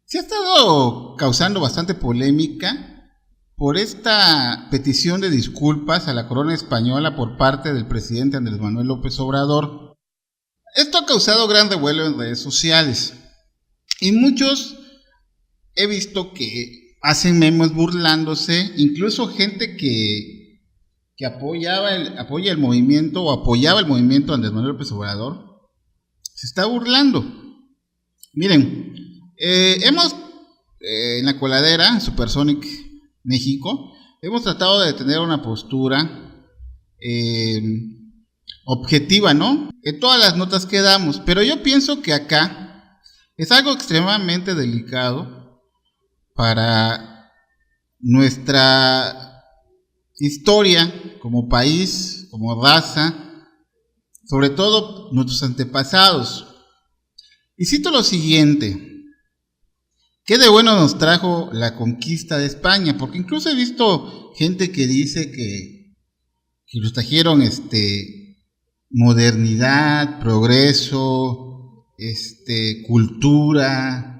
Se ha estado causando bastante polémica por esta petición de disculpas a la corona española por parte del presidente Andrés Manuel López Obrador. Esto ha causado gran revuelo en redes sociales y muchos he visto que hacen memes burlándose, incluso gente que apoya el movimiento o apoyaba el movimiento Andrés Manuel López Obrador, se está burlando. Miren, hemos en la coladera Supersonic México hemos tratado de tener una postura objetiva, ¿no? En todas las notas que damos, pero yo pienso que acá es algo extremadamente delicado para nuestra historia como país, como raza, sobre todo nuestros antepasados. Y cito lo siguiente: ¿qué de bueno nos trajo la conquista de España? Porque incluso he visto gente que dice que nos trajeron modernidad, progreso, cultura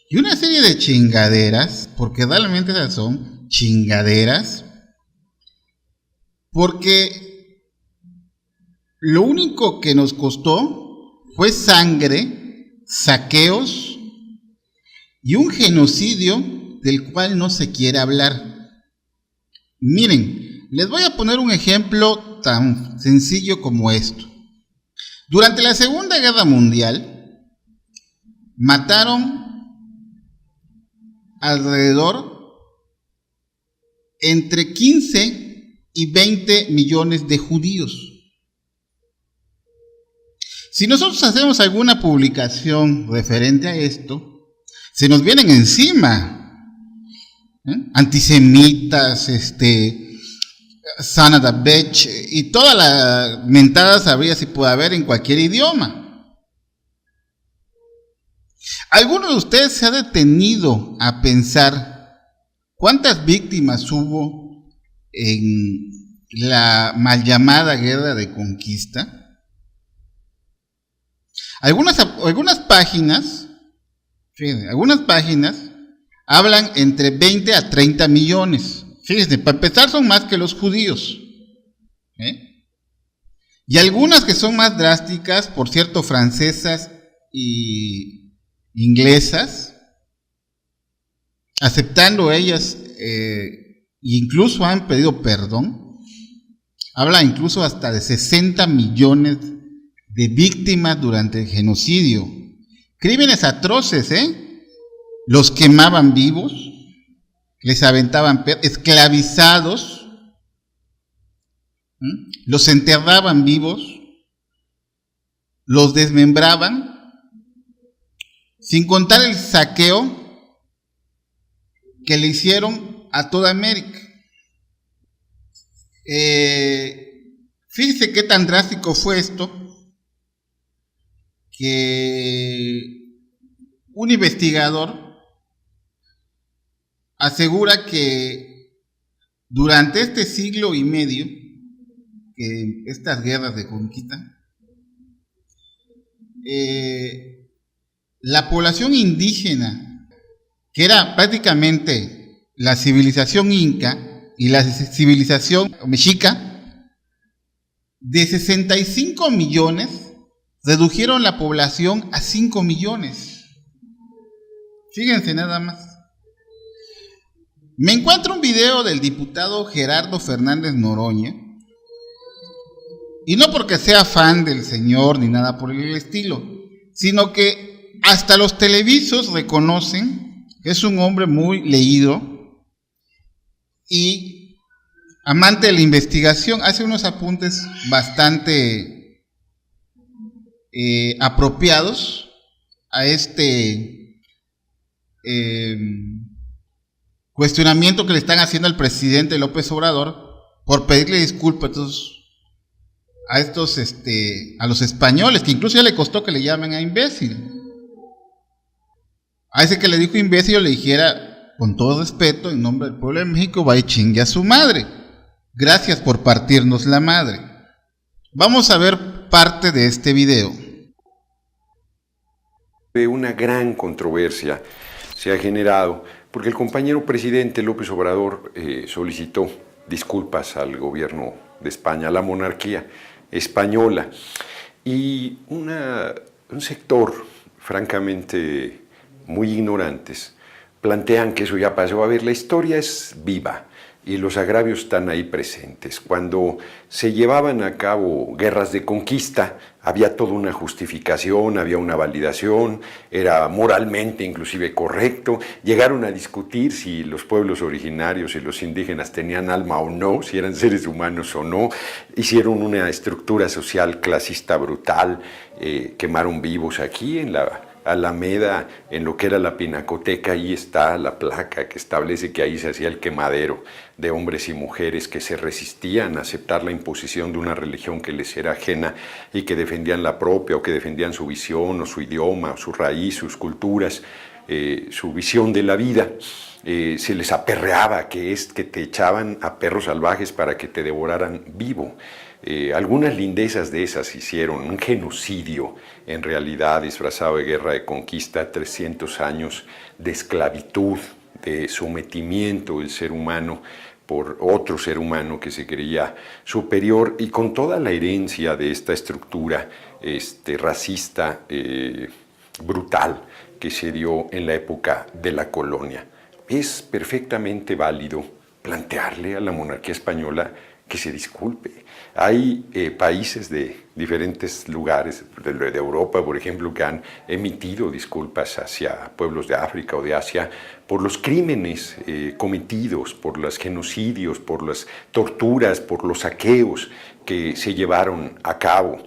y una serie de chingaderas, porque realmente esas son chingaderas, porque lo único que nos costó fue sangre, saqueos y un genocidio del cual no se quiere hablar. Miren, les voy a poner un ejemplo tan sencillo como esto. Durante la Segunda Guerra Mundial mataron alrededor entre 15 y 20 millones de judíos. Si nosotros hacemos alguna publicación referente a esto, se nos vienen encima antisemitas, son of a bitch, y todas las mentadas habría si puede haber en cualquier idioma. ¿Alguno de ustedes se ha detenido a pensar cuántas víctimas hubo en la mal llamada guerra de conquista? Algunas páginas, fíjense, hablan entre 20 a 30 millones. Fíjense, para empezar son más que los judíos. Y algunas que son más drásticas, por cierto, francesas y inglesas, aceptando ellas, incluso han pedido perdón, habla incluso hasta de 60 millones de víctimas durante el genocidio. Crímenes atroces, los quemaban vivos, les aventaban esclavizados, los enterraban vivos, los desmembraban, sin contar el saqueo que le hicieron a toda América. Fíjese qué tan drástico fue esto, que un investigador asegura que durante este siglo y medio, que estas guerras de conquista, la población indígena, que era prácticamente la civilización inca y la civilización mexica, de 65 millones, redujeron la población a 5 millones. Fíjense nada más. Me encuentro un video del diputado Gerardo Fernández Noroña, y no porque sea fan del señor ni nada por el estilo, sino que hasta los televisos reconocen que es un hombre muy leído y amante de la investigación. Hace unos apuntes bastante apropiados a este cuestionamiento que le están haciendo al presidente López Obrador por pedirle disculpas a los españoles, que incluso ya le costó que le llamen a imbécil. A ese que le dijo imbécil le dijera, con todo respeto, en nombre del pueblo de México, va y chingue a su madre. Gracias por partirnos la madre. Vamos a ver parte de este video. De una gran controversia se ha generado, porque el compañero presidente López Obrador solicitó disculpas al gobierno de España, a la monarquía española, y un sector francamente muy ignorantes plantean que eso ya pasó. A ver, la historia es viva y los agravios están ahí presentes. Cuando se llevaban a cabo guerras de conquista, había toda una justificación, había una validación, era moralmente inclusive correcto. Llegaron a discutir si los pueblos originarios y los indígenas tenían alma o no, si eran seres humanos o no. Hicieron una estructura social clasista brutal, quemaron vivos aquí en la Alameda, en lo que era la Pinacoteca. Ahí está la placa que establece que ahí se hacía el quemadero de hombres y mujeres que se resistían a aceptar la imposición de una religión que les era ajena y que defendían la propia, o que defendían su visión o su idioma, o su raíz, sus culturas, su visión de la vida. Se les aperreaba, que es que te echaban a perros salvajes para que te devoraran vivo. Algunas lindezas de esas hicieron un genocidio, en realidad disfrazado de guerra de conquista, 300 años de esclavitud, de sometimiento del ser humano por otro ser humano que se creía superior, y con toda la herencia de esta estructura racista brutal que se dio en la época de la colonia. Es perfectamente válido plantearle a la monarquía española que se disculpe. Hay países de diferentes lugares de Europa, por ejemplo, que han emitido disculpas hacia pueblos de África o de Asia por los crímenes cometidos, por los genocidios, por las torturas, por los saqueos que se llevaron a cabo.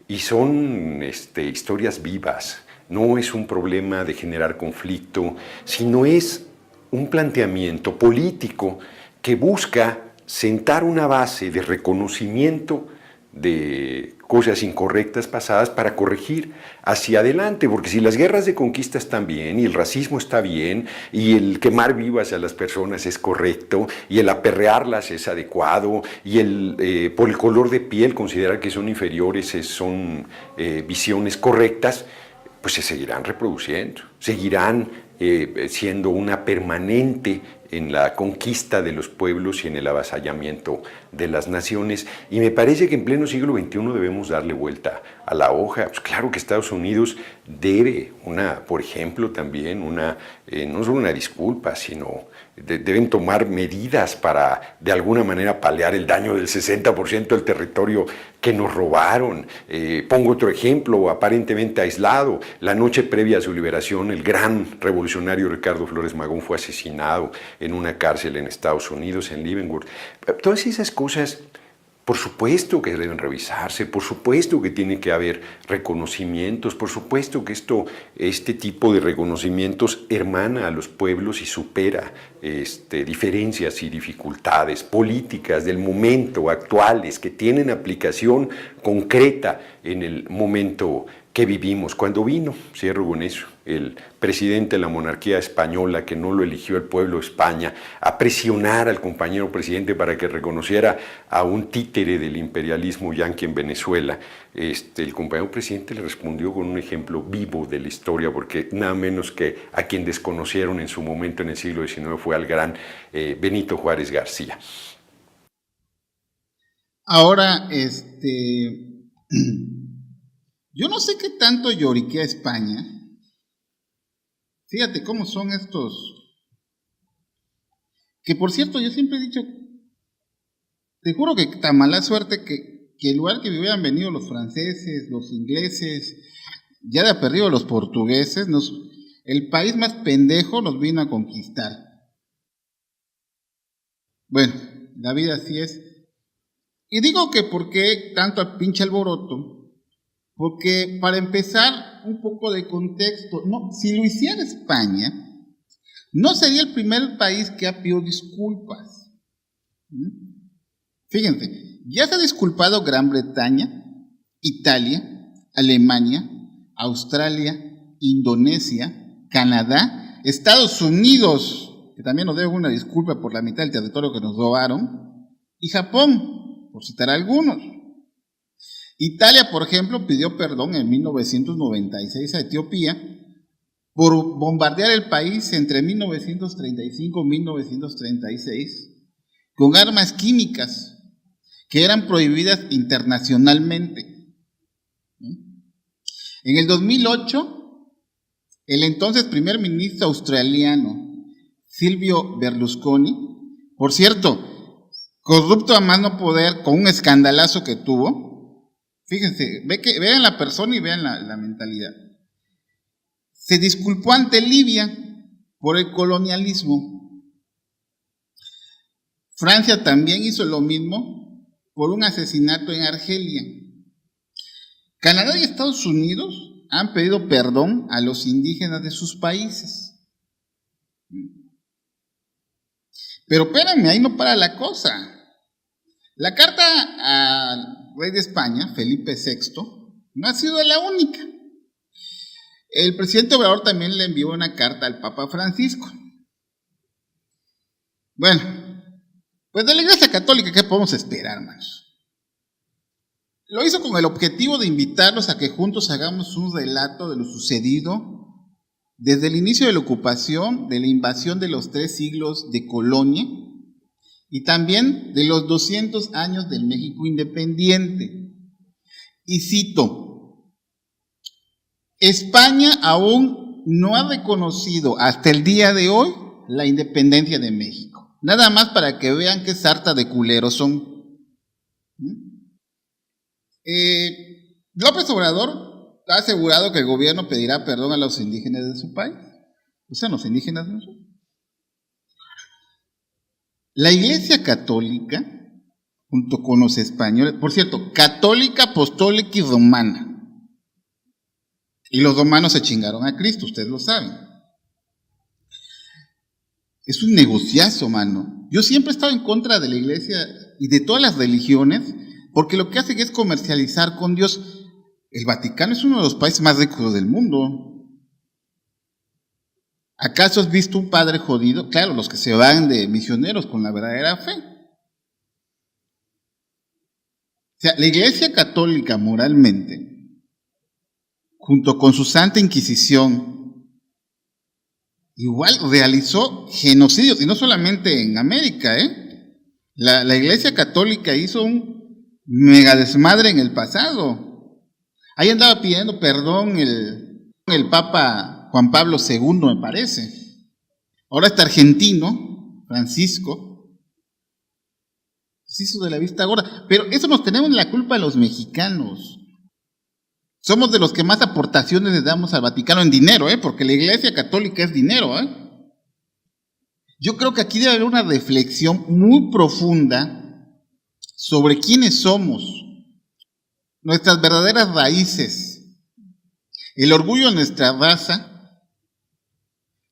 Y son historias vivas. No es un problema de generar conflicto, sino es un planteamiento político que busca sentar una base de reconocimiento de cosas incorrectas pasadas para corregir hacia adelante, porque si las guerras de conquista están bien, y el racismo está bien, y el quemar vivas a las personas es correcto, y el aperrearlas es adecuado, y por el color de piel considerar que son inferiores son visiones correctas, pues se seguirán reproduciendo, seguirán siendo una permanente en la conquista de los pueblos y en el avasallamiento de las naciones. Y me parece que en pleno siglo XXI debemos darle vuelta a la hoja. Pues claro que Estados Unidos debe por ejemplo, también no solo una disculpa, sino deben tomar medidas para de alguna manera paliar el daño del 60% del territorio que nos robaron. Pongo otro ejemplo aparentemente aislado. La noche previa a su liberación, el gran revolucionario Ricardo Flores Magón fue asesinado en una cárcel en Estados Unidos, en Leavenworth. Todas esas cosas, por supuesto que deben revisarse, por supuesto que tiene que haber reconocimientos, por supuesto que este tipo de reconocimientos hermana a los pueblos y supera diferencias y dificultades políticas del momento, actuales, que tienen aplicación concreta en el momento que vivimos. Cuando vino, cierro con eso, el presidente de la monarquía española, que no lo eligió el pueblo de España, a presionar al compañero presidente para que reconociera a un títere del imperialismo yanqui en Venezuela, el compañero presidente le respondió con un ejemplo vivo de la historia, porque nada menos que a quien desconocieron en su momento en el siglo XIX fue al gran Benito Juárez García. Ahora, yo no sé qué tanto lloriquea España. Fíjate cómo son estos. Que por cierto, yo siempre he dicho, te juro que tan mala suerte que el lugar que hubieran venido los franceses, los ingleses, ya de perdido los portugueses, el país más pendejo los vino a conquistar. Bueno, la vida así es. Y digo que por qué tanto pinche alboroto. Porque para empezar, un poco de contexto, no, si lo hiciera España, no sería el primer país que ha pedido disculpas. Fíjense, ya se ha disculpado Gran Bretaña, Italia, Alemania, Australia, Indonesia, Canadá, Estados Unidos, que también nos debe una disculpa por la mitad del territorio que nos robaron, y Japón, por citar algunos. Italia, por ejemplo, pidió perdón en 1996 a Etiopía por bombardear el país entre 1935 y 1936 con armas químicas que eran prohibidas internacionalmente. En el 2008, el entonces primer ministro australiano, Silvio Berlusconi, por cierto, corrupto a más no poder, con un escandalazo que tuvo, fíjense, vean la persona y vean la mentalidad. Se disculpó ante Libia por el colonialismo. Francia también hizo lo mismo por un asesinato en Argelia. Canadá y Estados Unidos han pedido perdón a los indígenas de sus países. Pero espérenme, ahí no para la cosa. La carta al rey de España, Felipe VI, no ha sido la única. El presidente Obrador también le envió una carta al Papa Francisco. Bueno, pues de la Iglesia Católica, ¿qué podemos esperar, hermanos? Lo hizo con el objetivo de invitarlos a que juntos hagamos un relato de lo sucedido desde el inicio de la ocupación, de la invasión de los 3 siglos de Colonia y también de los 200 años del México independiente. Y cito: España aún no ha reconocido hasta el día de hoy la independencia de México. Nada más para que vean qué sarta de culeros son. López Obrador ha asegurado que el gobierno pedirá perdón a los indígenas de su país. O sea, los indígenas no son. La Iglesia Católica, junto con los españoles, por cierto, católica, apostólica y romana. Y los romanos se chingaron a Cristo, ustedes lo saben. Es un negociazo, mano. Yo siempre he estado en contra de la iglesia y de todas las religiones, porque lo que hacen es comercializar con Dios. El Vaticano es uno de los países más ricos del mundo. ¿Acaso has visto un padre jodido? Claro, los que se van de misioneros con la verdadera fe. O sea, la Iglesia Católica moralmente, junto con su Santa Inquisición, igual realizó genocidios, y no solamente en América, La Iglesia Católica hizo un mega desmadre en el pasado. Ahí andaba pidiendo perdón el Papa Juan Pablo II, me parece. Ahora este argentino, Francisco, se hizo de la vista gorda. Pero eso nos tenemos la culpa a los mexicanos. Somos de los que más aportaciones le damos al Vaticano en dinero, porque la Iglesia Católica es dinero. Yo creo que aquí debe haber una reflexión muy profunda sobre quiénes somos, nuestras verdaderas raíces, el orgullo de nuestra raza,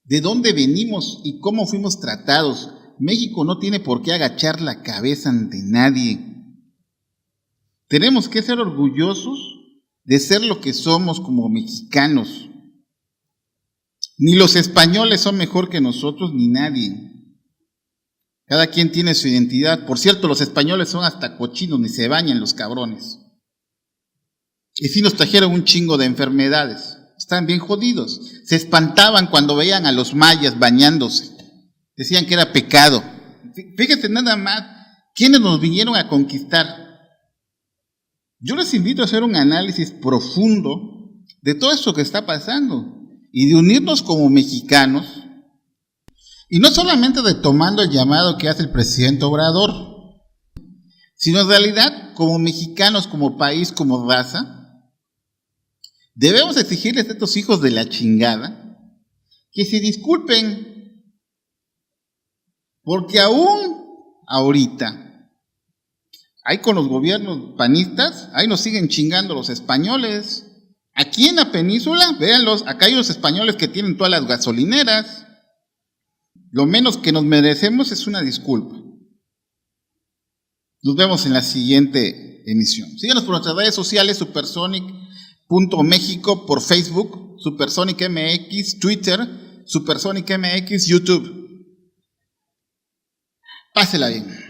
de dónde venimos y cómo fuimos tratados. México no tiene por qué agachar la cabeza ante nadie. Tenemos que ser orgullosos de ser lo que somos como mexicanos. Ni los españoles son mejor que nosotros, ni nadie. Cada quien tiene su identidad. Por cierto, los españoles son hasta cochinos, ni se bañan los cabrones. Y sí nos trajeron un chingo de enfermedades. Están bien jodidos. Se espantaban cuando veían a los mayas bañándose. Decían que era pecado. Fíjense nada más, ¿quiénes nos vinieron a conquistar? Yo les invito a hacer un análisis profundo de todo esto que está pasando y de unirnos como mexicanos, y no solamente retomando el llamado que hace el presidente Obrador, sino en realidad como mexicanos, como país, como raza. Debemos exigirles a estos hijos de la chingada que se disculpen, porque aún ahorita, ahí con los gobiernos panistas, ahí nos siguen chingando los españoles. Aquí en la península, véanlos, acá hay los españoles que tienen todas las gasolineras. Lo menos que nos merecemos es una disculpa. Nos vemos en la siguiente emisión. Síganos por nuestras redes sociales, Supersonic.México por Facebook, Supersonic MX, Twitter, Supersonic MX, YouTube. Pásela bien.